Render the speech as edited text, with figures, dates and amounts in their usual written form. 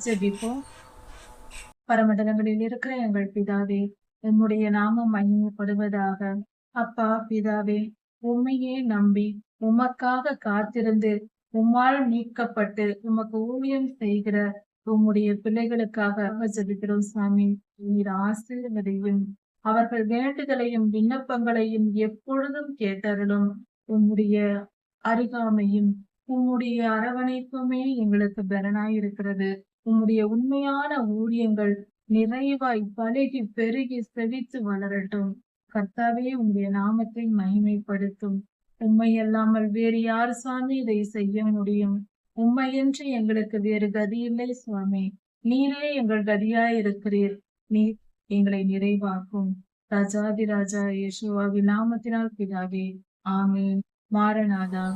ஜெபிப்போம். பரமண்டலங்களில் இருக்கிற எங்கள் பிதாவே, உம்முடைய நாமம் மகிமைப்படுவதாக. அப்பா பிதாவே, உம்மையே நம்பி உமக்காக காத்திருந்து உம்மால் மீட்கப்பட்டு உமக்கு ஊழியம் செய்கிற உம்முடைய பிள்ளைகளுக்காக ஜெபிக்கிறோம் சுவாமி. நீர் ஆசீர்வதியும், அவர்கள் வேண்டுதலையும் விண்ணப்பங்களையும் எப்பொழுதும் கேட்டருளும். உம்முடைய அருகாமையும் உம்முடைய அரவணைப்புமே எங்களுக்கு பலனாயிருக்கிறது. உம்முடைய உண்மையான ஊழியங்கள் நிறைவாய் பலுகி பெருகி செழித்து வளரட்டும். கர்த்தாவே, உம்முடைய நாமத்தை மகிமைப்படுத்தும். உம்மை அல்லாமல் வேறு யார் சுவாமி இதை செய்ய முடியும்? உம்மையன்றி எங்களுக்கு வேறு கதி இல்லை சுவாமி. நீரே எங்கள் கதியாய் இருக்கிறீர். நீர் எங்களை நிறைவாக்கும். ராஜாதி ராஜா இயேசுவாவின் நாமத்தினால் பிதாவே, ஆமென். மாரநாதா.